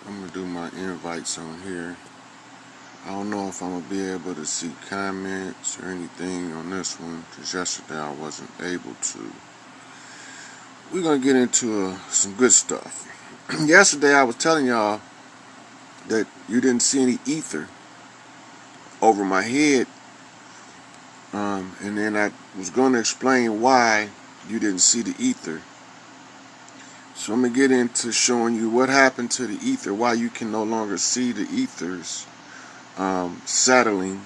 I'm gonna do my invites on here. I don't know if I'm gonna be able to see comments or anything on this one, because yesterday I wasn't able to. We're gonna get into some good stuff. Yesterday I was telling y'all that you didn't see any ether over my head, and then I was going to explain why you didn't see the ether. So I'm going to get into showing you what happened to the ether, why you can no longer see the ethers settling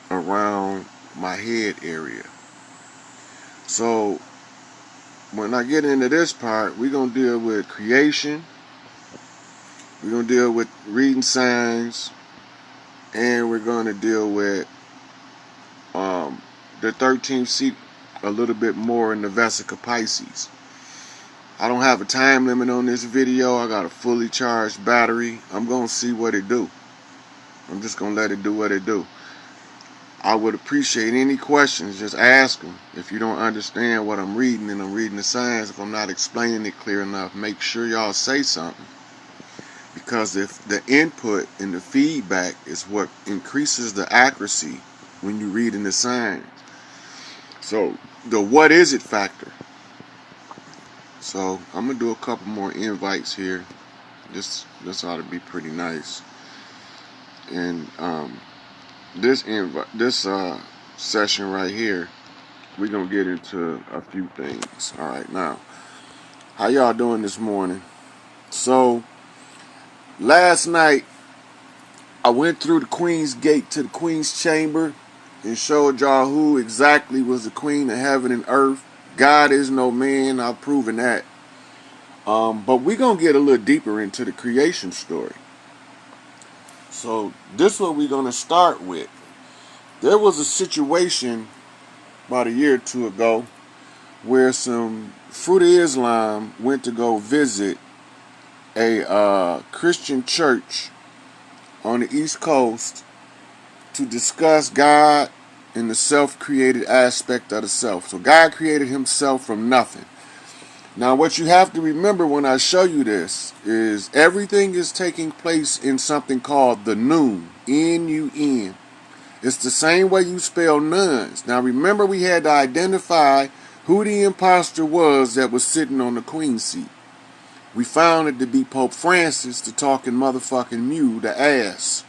around my head area. So when I get into this part, we're going to deal with creation, we're going to deal with reading signs, and we're going to deal with the 13th seat a little bit more in the Vesica Pisces. I don't have a time limit on this video. I got a fully charged battery. I'm going to see what it do. I'm just going to let it do what it do. I would appreciate any questions. Just ask them. If you don't understand what I'm reading and I'm reading the signs, if I'm not explaining it clear enough, make sure y'all say something. Because if the input and the feedback is what increases the accuracy when you're reading the signs. So the what is it factor. So I'm gonna do a couple more invites here. This ought to be pretty nice. And this session right here, we're gonna get into a few things. All right, now, how y'all doing this morning? So last night I went through the Queen's Gate to the Queen's Chamber and showed y'all who exactly was the Queen of Heaven and Earth. God is no man. I've proven that. But we're going to get a little deeper into the creation story. So this is what we're going to start with. There was a situation about a year or two ago where some Fruit of Islam went to go visit a Christian church on the East Coast to discuss God and the self-created aspect of the self. So God created himself from nothing. Now what you have to remember when I show you this is everything is taking place in something called the NUN, N-U-N. It's the same way you spell nuns. Now remember we had to identify who the imposter was that was sitting on the queen's seat. We found it to be Pope Francis, the talking motherfucking mule, the ass.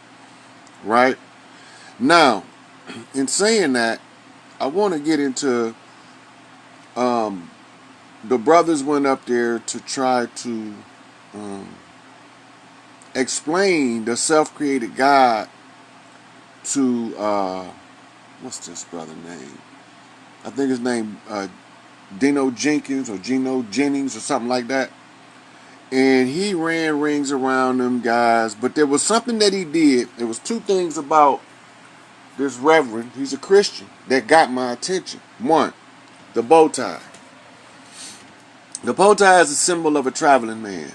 Right? Now, in saying that, I want to get into the brothers went up there to try to explain the self-created God to what's this brother name? I think his name Dino Jenkins or Gino Jennings or something like that. And he ran rings around them guys, but there was something that he did. There was two things about this reverend, he's a Christian, that got my attention. One, the bow tie. The bow tie is a symbol of a traveling man.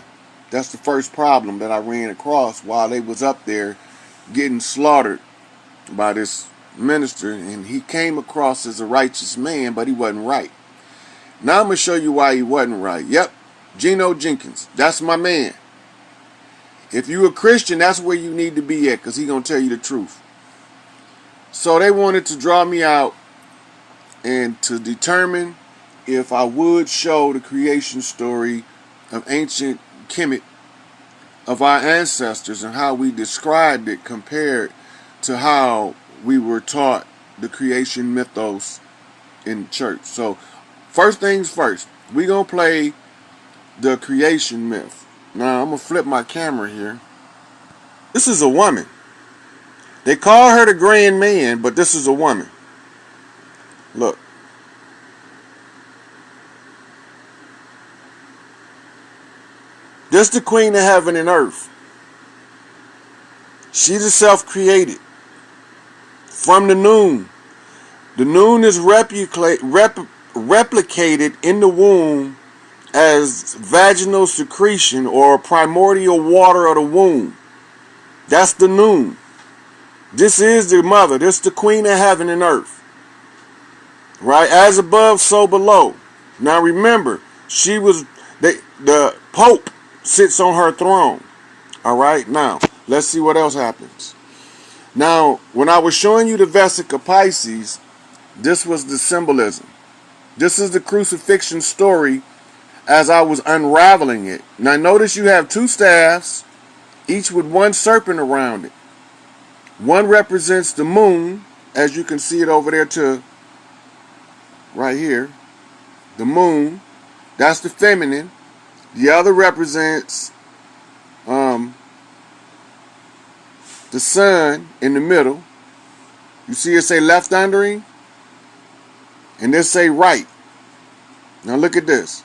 That's the first problem that I ran across while they was up there getting slaughtered by this minister, and he came across as a righteous man, but he wasn't right. Now I'm going to show you why he wasn't right. Yep, Gino Jenkins, that's my man. If you a Christian, that's where you need to be at, because he's going to tell you the truth. So they wanted to draw me out and to determine if I would show the creation story of ancient Kemet, of our ancestors, and how we described it compared to how we were taught the creation mythos in church. So first things first, we're going to play the creation myth. Now I'm going to flip my camera here. This is a woman. They call her the grand man, but this is a woman. Look. This the Queen of Heaven and Earth. She's a self-created. From the NUN. The NUN is replicated in the womb as vaginal secretion or primordial water of the womb. That's the NUN. This is the mother. This is the Queen of Heaven and Earth. Right? As above, so below. Now remember, she was the Pope sits on her throne. All right, now let's see what else happens. Now, when I was showing you the Vesica Pisces, this was the symbolism. This is the crucifixion story as I was unraveling it. Now, notice you have two staffs, each with one serpent around it. One represents the moon, as you can see it over there to right here. The moon, that's the feminine. The other represents the sun in the middle. You see it say left undering, and this say right. Now look at this.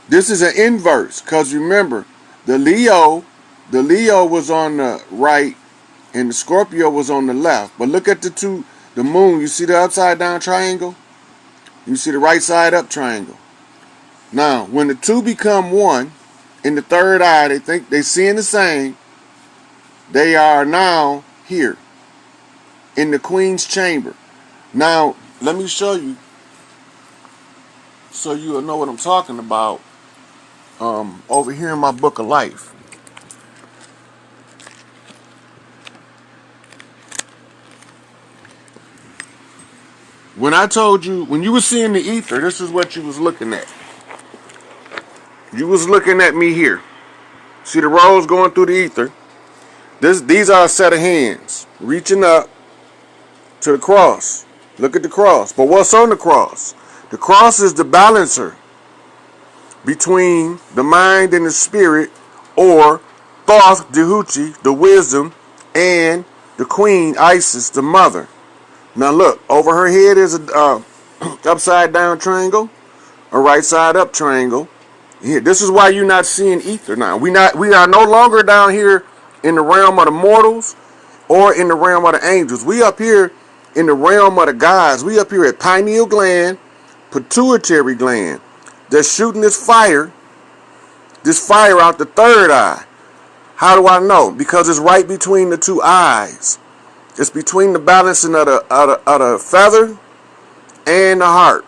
This is an inverse, because remember, the Leo was on the right and the Scorpio was on the left. But look at the moon. You see the upside down triangle? You see the right side up triangle. Now, when the two become one in the third eye, they think they seeing the same. They are now here in the Queen's chamber. Now, let me show you so you'll know what I'm talking about over here in my book of life. When I told you, when you were seeing the ether, this is what you was looking at. You was looking at me here. See the rose going through the ether? These are a set of hands reaching up to the cross. Look at the cross. But what's on the cross? The cross is the balancer between the mind and the spirit, or Thoth Dehuchi, the wisdom, and the queen Isis, the mother. Now look, over her head is a upside down triangle, a right side up triangle. Here, this is why you're not seeing ether now. We are no longer down here in the realm of the mortals or in the realm of the angels. We up here in the realm of the gods. We up here at pineal gland, pituitary gland. They're shooting this fire out the third eye. How do I know? Because it's right between the two eyes. It's between the balancing of the feather and the heart.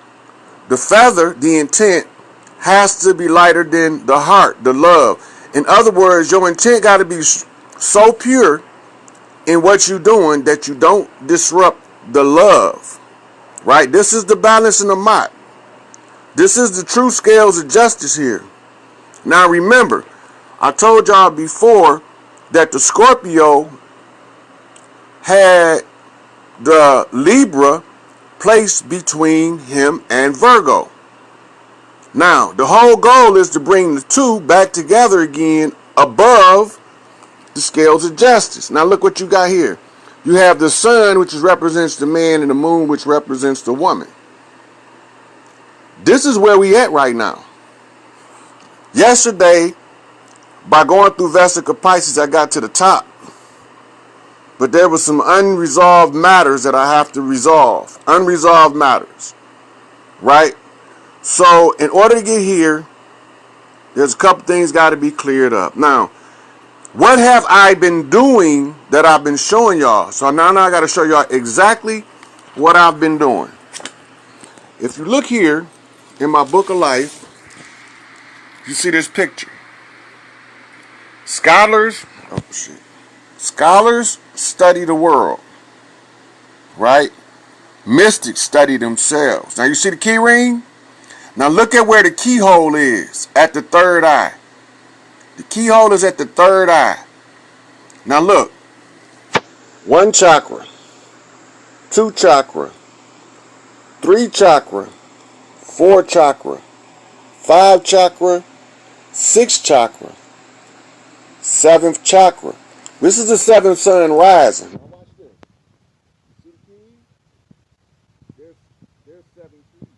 The feather, the intent, has to be lighter than the heart, the love. In other words, your intent got to be so pure in what you're doing that you don't disrupt the love. Right? This is the balance in the Mott. This is the true scales of justice here. Now remember, I told y'all before that the Scorpio had the Libra placed between him and Virgo. Now, the whole goal is to bring the two back together again above the scales of justice. Now look what you got here. You have the sun, which represents the man, and the moon, which represents the woman. This is where we at right now. Yesterday, by going through Vesica Pisces, I got to the top. But there was some unresolved matters that I have to resolve. Unresolved matters. Right? So, in order to get here, there's a couple things got to be cleared up. Now, what have I been doing that I've been showing y'all? So now I got to show y'all exactly what I've been doing. If you look here in my book of life, you see this picture. Scholars study the world, right? Mystics study themselves. Now you see the key ring? Now look at where the keyhole is, at the third eye. The keyhole is at the third eye. Now look, 1 chakra, 2 chakra, 3 chakra, 4 chakra, 5 chakra, 6 chakra, 7th chakra. This is the 7th sun rising. Now watch this. See the keys? There's 7 keys.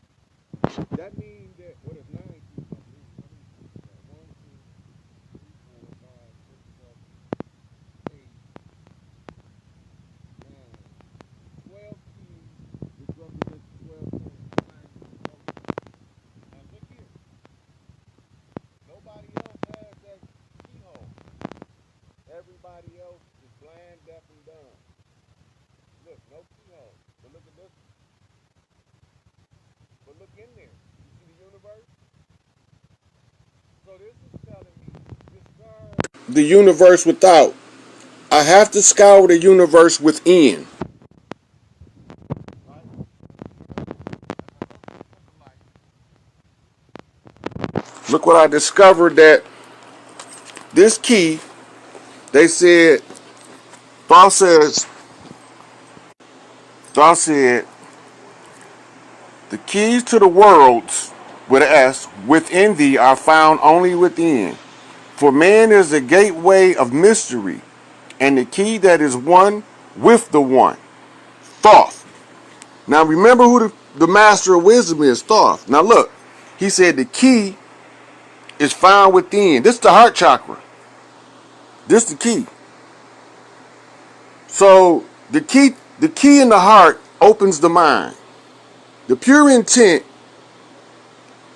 That means that, what is 9 keys? 1, 2, 3, 4, 5, 6, 7, 8, 9, 12 keys, which represents 12 suns. Now look here. Nobody else has that keyhole. Everybody else is blind, deaf, and dumb. Look, no keyhole. But look at this. But look in there. You see the universe? So this is telling me discard the universe without. I have to scour the universe within. Look what I discovered, that this key, they said, Thought says, Thought said, the keys to the worlds, with an S, within thee are found only within. For man is the gateway of mystery, and the key that is one with the one. Thoth. Now remember who the master of wisdom is, Thoth. Now look, he said the key is found within. This is the heart chakra. This is the key. So the key in the heart opens the mind. The pure intent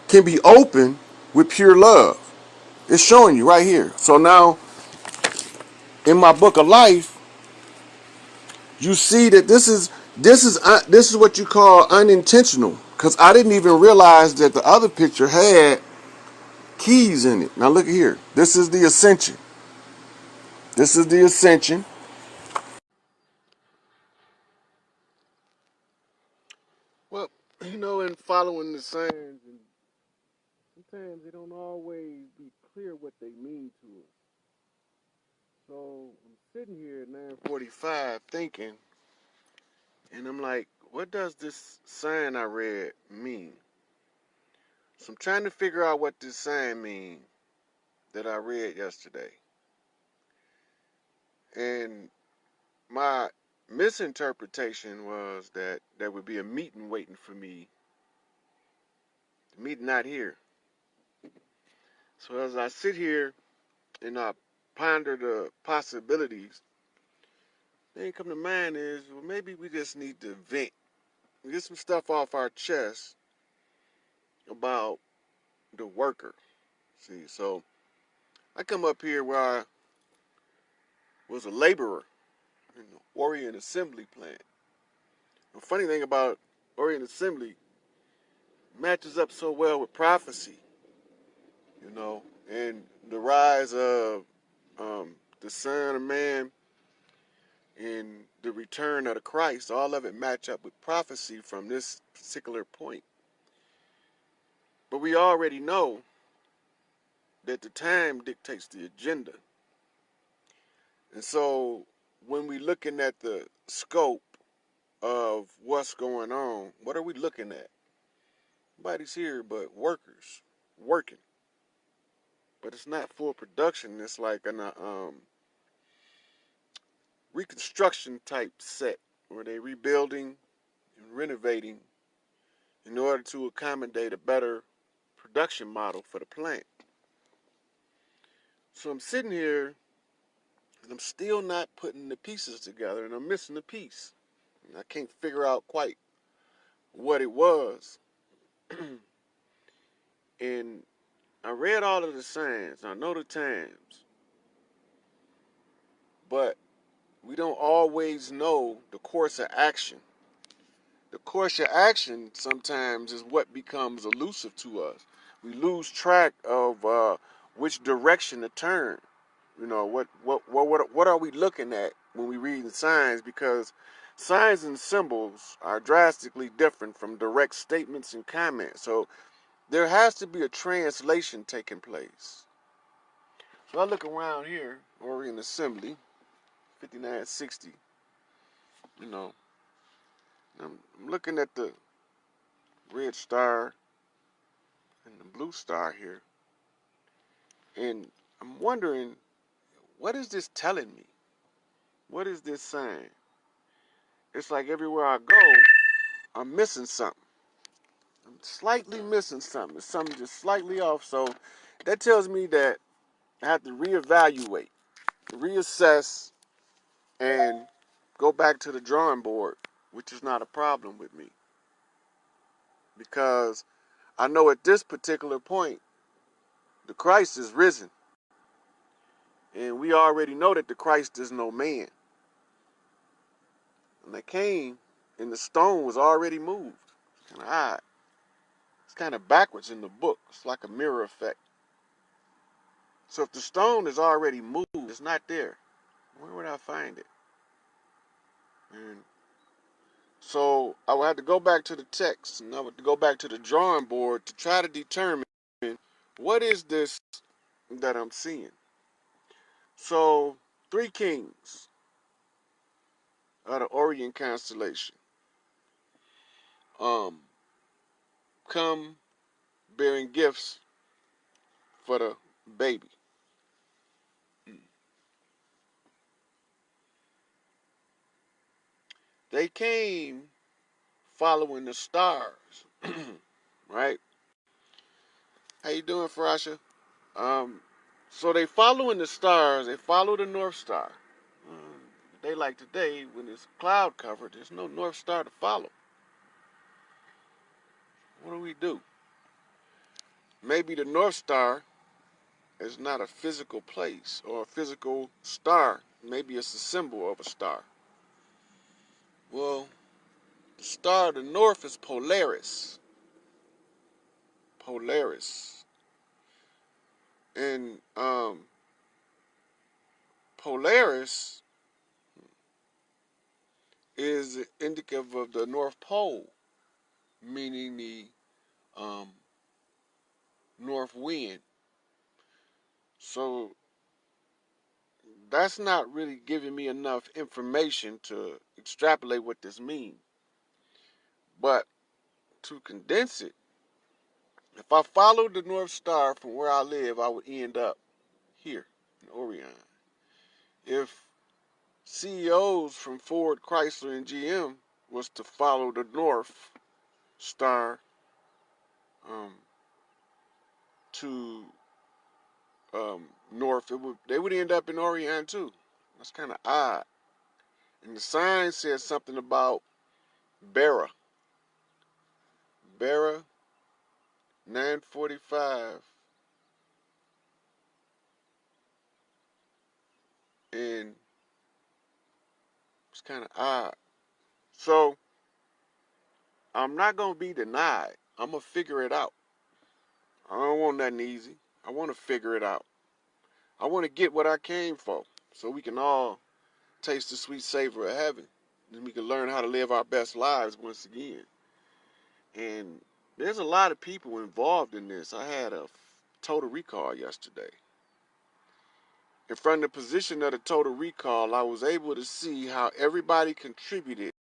can be opened with pure love. It's showing you right here. So now in my book of life, you see that this is what you call unintentional, because I didn't even realize that the other picture had keys in it. Now look here. This is the ascension. This is the ascension. Well, in following the signs, and sometimes they don't always be clear what they mean to us. So I'm sitting here at 9:45 thinking, and I'm like, what does this sign I read mean? So I'm trying to figure out what this sign means that I read yesterday. And my misinterpretation was that there would be a meeting waiting for me. The meeting not here. So as I sit here and I ponder the possibilities, the thing come to mind is, well, maybe we just need to vent, get some stuff off our chest about the worker. See, so I come up here where I was a laborer in the Orient Assembly plant. The funny thing about Orient Assembly matches up so well with prophecy, and the rise of the Son of Man and the return of the Christ. All of it match up with prophecy from this particular point. But we already know that the time dictates the agenda. And so when we're looking at the scope of what's going on, what are we looking at? Nobody's here but workers working. But it's not full production. It's like an reconstruction type set where they're rebuilding and renovating in order to accommodate a better production model for the plant. So I'm sitting here and I'm still not putting the pieces together, and I'm missing a piece. And I can't figure out quite what it was. And I read all of the signs. I know the times. But we don't always know the course of action. The course of action sometimes is what becomes elusive to us. We lose track of which direction to turn. What are we looking at when we read the signs? Because signs and symbols are drastically different from direct statements and comments. So there has to be a translation taking place. So I look around here, Orient Assembly, 5960. You know, I'm looking at the red star and the blue star here, and I'm wondering, what is this telling me? What is this saying? It's like everywhere I go, I'm missing something. I'm slightly missing something. It's something just slightly off. So that tells me that I have to reevaluate, reassess, and go back to the drawing board, which is not a problem with me. Because I know at this particular point, the Christ is risen. And we already know that the Christ is no man. And they came, and the stone was already moved. It's kind of odd. It's kind of backwards in the book. It's like a mirror effect. So if the stone is already moved, it's not there. Where would I find it? And so I would have to go back to the text, and I would go back to the drawing board to try to determine what is this that I'm seeing. So 3 kings of the Orion constellation come bearing gifts for the baby. They came following the stars, right? How you doing, Farasha? So they following the stars. They follow the North Star. They like today, when it's cloud covered, there's no North Star to follow. What do we do? Maybe the North Star is not a physical place or a physical star. Maybe it's a symbol of a star. Well, the star of the north is Polaris. Polaris. And Polaris is indicative of the North Pole, meaning the north wind. So that's not really giving me enough information to extrapolate what this means. But to condense it, if I followed the North Star from where I live, I would end up here in Orion. If CEOs from Ford, Chrysler, and GM was to follow the North Star to north, they would end up in Orion too. That's kind of odd. And the sign says something about Bera. Bera 945. And it's kind of odd. So I'm not going to be denied. I'm going to figure it out. I don't want nothing easy. I want to figure it out. I want to get what I came for so we can all taste the sweet savor of heaven. And we can learn how to live our best lives once again. And there's a lot of people involved in this. I had a total recall yesterday. And from the position of the total recall, I was able to see how everybody contributed